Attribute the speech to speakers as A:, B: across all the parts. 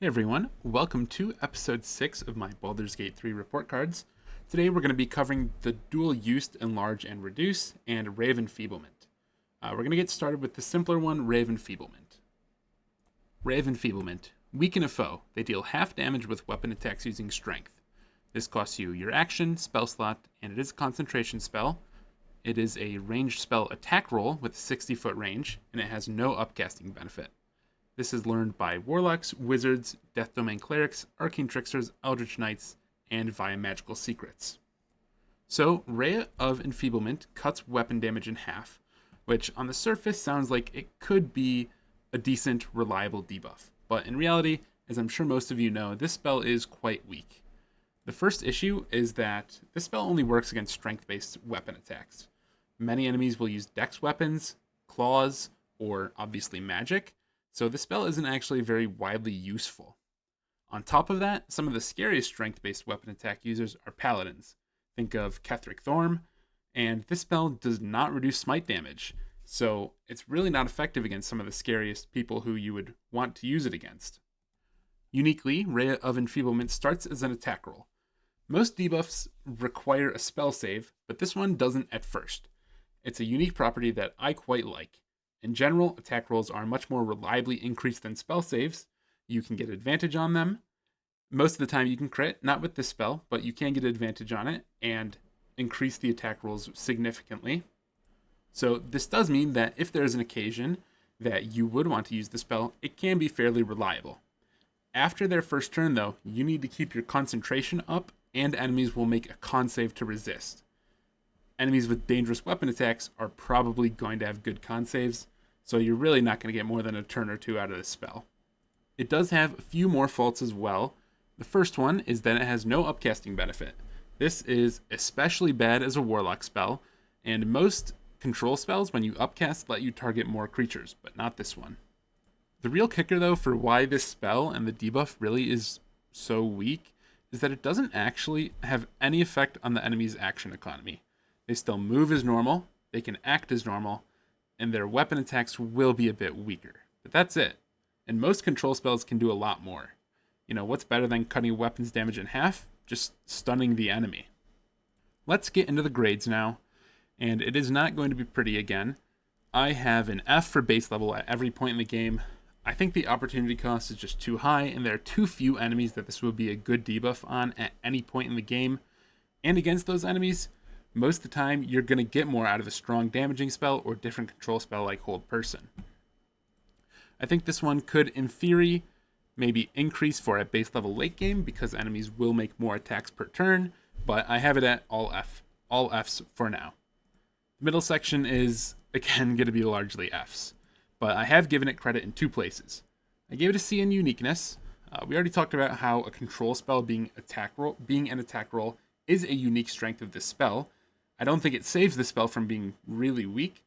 A: Hey everyone, welcome to episode 6 of my Baldur's Gate 3 report cards. Today we're going to be covering the dual use Enlarge and Reduce, and Ray of Enfeeblement. We're going to get started with the simpler one, Ray of Enfeeblement. Ray of Enfeeblement. Weaken a foe. They deal half damage with weapon attacks using strength. This costs you your action, spell slot, and it is a concentration spell. It is a ranged spell attack roll with a 60-foot range, and it has no upcasting benefit. This is learned by Warlocks, Wizards, Death Domain Clerics, Arcane Tricksters, Eldritch Knights, and via Magical Secrets. So, Ray of Enfeeblement cuts weapon damage in half, which on the surface sounds like it could be a decent, reliable debuff. But in reality, as I'm sure most of you know, this spell is quite weak. The first issue is that this spell only works against strength-based weapon attacks. Many enemies will use dex weapons, claws, or obviously magic, so this spell isn't actually very widely useful. On top of that, some of the scariest strength-based weapon attack users are paladins. Think of Ketheric Thorm, and this spell does not reduce smite damage, so it's really not effective against some of the scariest people who you would want to use it against. Uniquely, Ray of Enfeeblement starts as an attack roll. Most debuffs require a spell save, but this one doesn't at first. It's a unique property that I quite like. In general, attack rolls are much more reliably increased than spell saves. You can get advantage on them. Most of the time you can crit, not with this spell, but you can get advantage on it and increase the attack rolls significantly. So this does mean that if there's an occasion that you would want to use the spell, it can be fairly reliable. After their first turn though, you need to keep your concentration up and enemies will make a con save to resist. Enemies with dangerous weapon attacks are probably going to have good con saves, so you're really not going to get more than a turn or two out of this spell. It does have a few more faults as well. The first one is that it has no upcasting benefit. This is especially bad as a Warlock spell, and most control spells, when you upcast, let you target more creatures, but not this one. The real kicker, though, for why this spell and the debuff really is so weak, is that it doesn't actually have any effect on the enemy's action economy. They still move as normal, they can act as normal, and their weapon attacks will be a bit weaker. But that's it. And most control spells can do a lot more. You know, what's better than cutting weapons damage in half? Just stunning the enemy. Let's get into the grades now, and it is not going to be pretty again. I have an F for base level at every point in the game. I think the opportunity cost is just too high, and there are too few enemies that this would be a good debuff on at any point in the game. And against those enemies, most of the time, you're going to get more out of a strong damaging spell or different control spell like Hold Person. I think this one could, in theory, maybe increase for a base level late game because enemies will make more attacks per turn, but I have it at all Fs for now. The middle section is, again, going to be largely Fs, but I have given it credit in two places. I gave it a C in uniqueness. We already talked about how a control spell being an attack roll is a unique strength of this spell. I don't think it saves the spell from being really weak,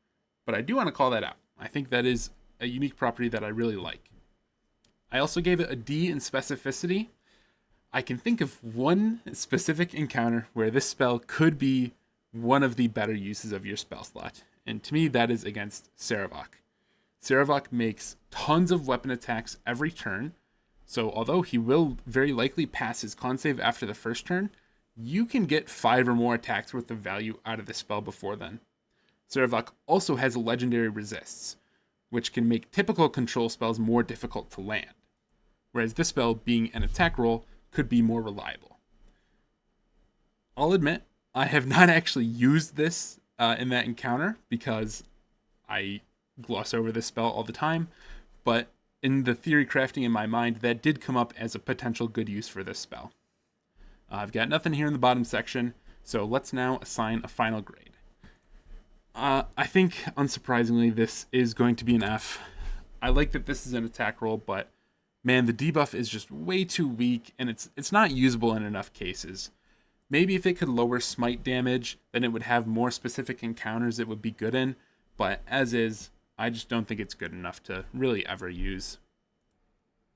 A: but I do want to call that out. I think that is a unique property that I really like. I also gave it a D in specificity. I can think of one specific encounter where this spell could be one of the better uses of your spell slot, and to me that is against Sarevok. Sarevok makes tons of weapon attacks every turn, so although he will very likely pass his con save after the first turn, you can get 5 or more attacks worth of value out of the spell before then. Sarevok also has legendary resists, which can make typical control spells more difficult to land, whereas this spell, being an attack roll, could be more reliable. I'll admit, I have not actually used this in that encounter because I gloss over this spell all the time, but in the theory crafting in my mind, that did come up as a potential good use for this spell. I've got nothing here in the bottom section, so let's now assign a final grade. I think, unsurprisingly, this is going to be an F. I like that this is an attack roll, but man, the debuff is just way too weak, and it's not usable in enough cases. Maybe if it could lower smite damage, then it would have more specific encounters it would be good in, but as is, I just don't think it's good enough to really ever use.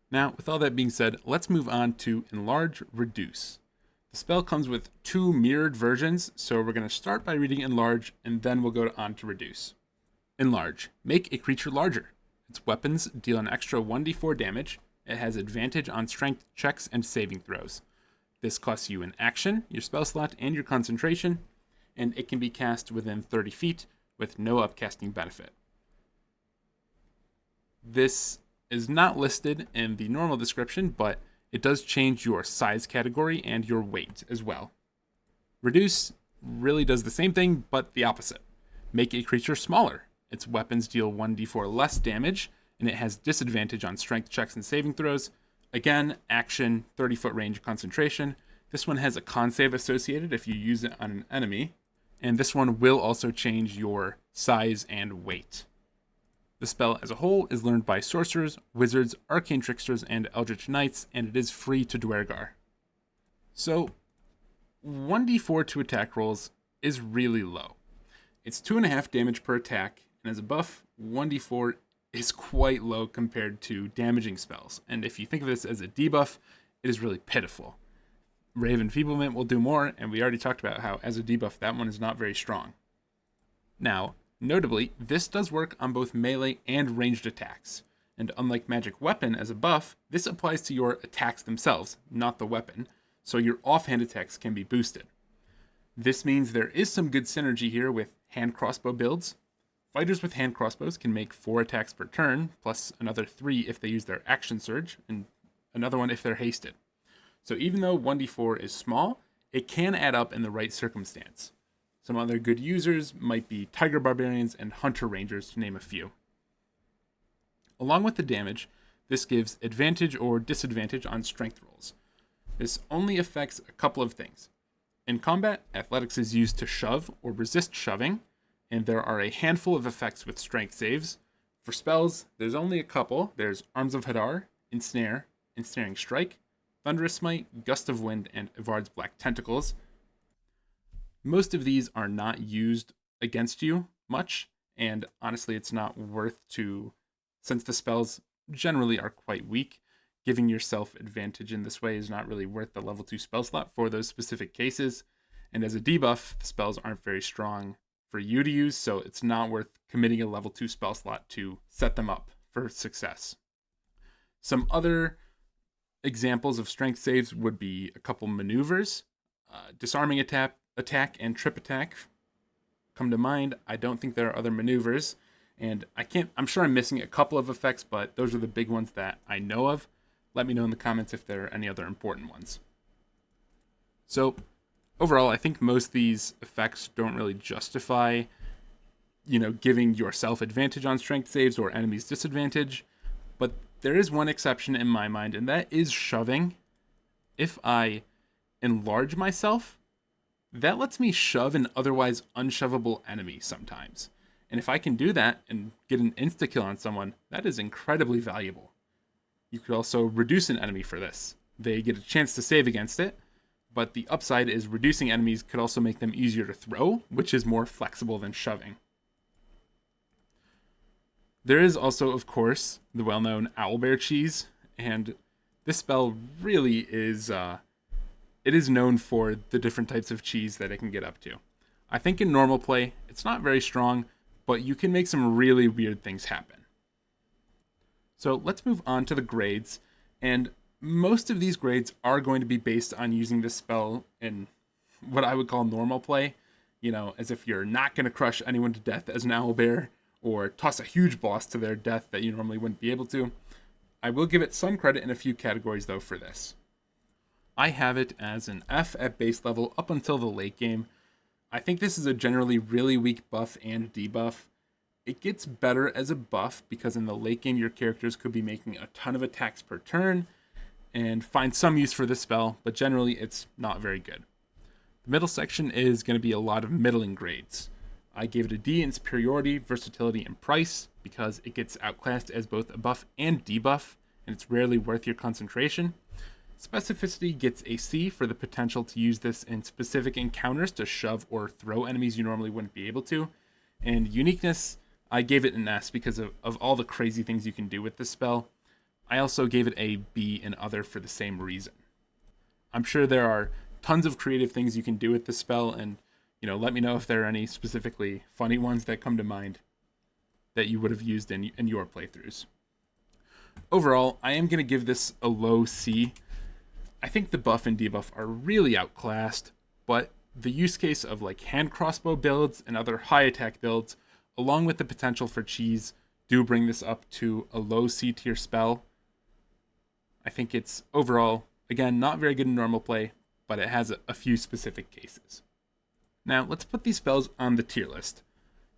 A: Now, with all that being said, let's move on to Enlarge, Reduce. The spell comes with 2 mirrored versions, so we're going to start by reading Enlarge, and then we'll go on to Reduce. Enlarge. Make a creature larger. Its weapons deal an extra 1d4 damage, It has advantage on strength checks and saving throws. This costs you an action, your spell slot, and your concentration, and it can be cast within 30 feet with no upcasting benefit. This is not listed in the normal description, but it does change your size category and your weight as well. Reduce really does the same thing, but the opposite. Make a creature smaller. Its weapons deal 1d4 less damage, and it has disadvantage on strength checks and saving throws. Again, action, 30-foot range, concentration. This one has a con save associated if you use it on an enemy, and this one will also change your size and weight. The spell as a whole is learned by sorcerers, wizards, arcane tricksters, and eldritch knights, and it is free to Dwergar. So, 1d4 to attack rolls is really low. It's 2.5 damage per attack, and as a buff, 1d4 is quite low compared to damaging spells. And if you think of this as a debuff, it is really pitiful. Enfeeblement will do more, and we already talked about how as a debuff, that one is not very strong. Now, notably, this does work on both melee and ranged attacks. And unlike magic weapon as a buff, this applies to your attacks themselves, not the weapon, so your offhand attacks can be boosted. This means there is some good synergy here with hand crossbow builds. Fighters with hand crossbows can make 4 attacks per turn, plus another 3 if they use their action surge, and another one if they're hasted. So even though 1d4 is small, it can add up in the right circumstance. Some other good users might be Tiger Barbarians and Hunter Rangers, to name a few. Along with the damage, this gives advantage or disadvantage on strength rolls. This only affects a couple of things. In combat, athletics is used to shove or resist shoving, and there are a handful of effects with strength saves. For spells, there's only a couple. There's Arms of Hadar, Ensnare, Ensnaring Strike, Thunderous Smite, Gust of Wind, and Ivard's Black Tentacles. Most of these are not used against you much, and honestly it's not worth to, since the spells generally are quite weak, giving yourself advantage in this way is not really worth the level 2 spell slot for those specific cases. And as a debuff, the spells aren't very strong for you to use, so it's not worth committing a level 2 spell slot to set them up for success. Some other examples of strength saves would be a couple maneuvers. Disarming attack and trip attack come to mind. I don't think there are other maneuvers, and I'm sure I'm missing a couple of effects, but those are the big ones that I know of. Let me know in the comments if there are any other important ones. So overall, I think most of these effects don't really justify, giving yourself advantage on strength saves or enemies disadvantage. But there is one exception in my mind, and that is shoving. If I enlarge myself, that lets me shove an otherwise unshovable enemy sometimes. And if I can do that and get an insta-kill on someone, that is incredibly valuable. You could also reduce an enemy for this. They get a chance to save against it, but the upside is reducing enemies could also make them easier to throw, which is more flexible than shoving. There is also, of course, the well-known owlbear cheese, and this spell really is, it is known for the different types of cheese that it can get up to. I think in normal play, it's not very strong, but you can make some really weird things happen. So let's move on to the grades, and most of these grades are going to be based on using this spell in what I would call normal play, as if you're not going to crush anyone to death as an owlbear, or toss a huge boss to their death that you normally wouldn't be able to. I will give it some credit in a few categories, though, for this. I have it as an F at base level up until the late game. I think this is a generally really weak buff and debuff. It gets better as a buff because in the late game your characters could be making a ton of attacks per turn and find some use for this spell, but generally it's not very good. The middle section is going to be a lot of middling grades. I gave it a D in superiority, versatility, and price because it gets outclassed as both a buff and debuff, and it's rarely worth your concentration. Specificity gets a C for the potential to use this in specific encounters to shove or throw enemies you normally wouldn't be able to. And uniqueness, I gave it an S because of all the crazy things you can do with this spell. I also gave it a B in other for the same reason. I'm sure there are tons of creative things you can do with this spell, and let me know if there are any specifically funny ones that come to mind that you would have used in your playthroughs. overall, I am going to give this a low C. I think the buff and debuff are really outclassed, but the use case of like hand crossbow builds and other high attack builds, along with the potential for cheese, do bring this up to a low C tier spell. I think it's overall, again, not very good in normal play, but it has a few specific cases. Now, let's put these spells on the tier list.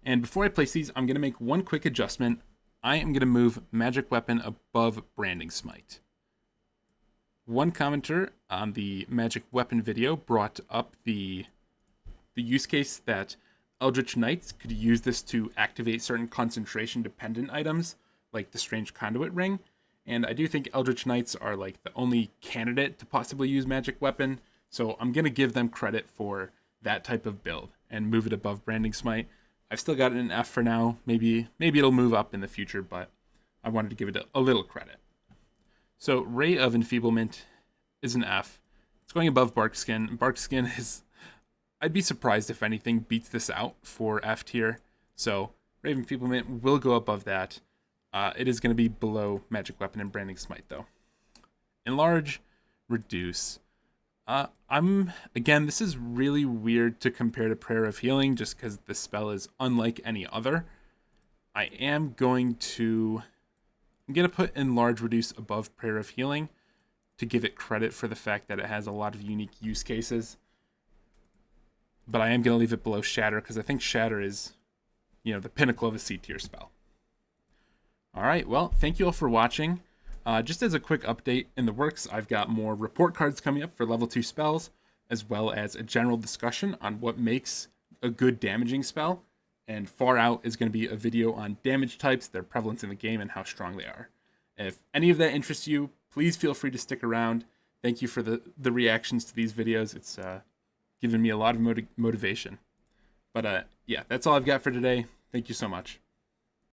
A: And before I place these, I'm going to make one quick adjustment. I am going to move Magic Weapon above Branding Smite. One commenter on the Magic Weapon video brought up the use case that Eldritch Knights could use this to activate certain concentration-dependent items, like the Strange Conduit Ring. And I do think Eldritch Knights are like the only candidate to possibly use Magic Weapon, so I'm going to give them credit for that type of build and move it above Branding Smite. I've still got an F for now. Maybe it'll move up in the future, but I wanted to give it a little credit. So Ray of Enfeeblement is an F. It's going above Barkskin. Barkskin is, I'd be surprised if anything beats this out for F tier. So Ray of Enfeeblement will go above that. It is going to be below Magic Weapon and Branding Smite, though. Enlarge, Reduce. Again, this is really weird to compare to Prayer of Healing, just because the spell is unlike any other. I'm going to put Enlarge, Reduce above Prayer of Healing to give it credit for the fact that it has a lot of unique use cases. But I am going to leave it below Shatter, because I think Shatter is, the pinnacle of a C tier spell. All right, well, thank you all for watching. Just as a quick update, in the works, I've got more report cards coming up for level 2 spells, as well as a general discussion on what makes a good damaging spell. And far out is going to be a video on damage types, their prevalence in the game, and how strong they are. If any of that interests you, please feel free to stick around. Thank you for the reactions to these videos. It's given me a lot of motivation. But yeah, that's all I've got for today. Thank you so much.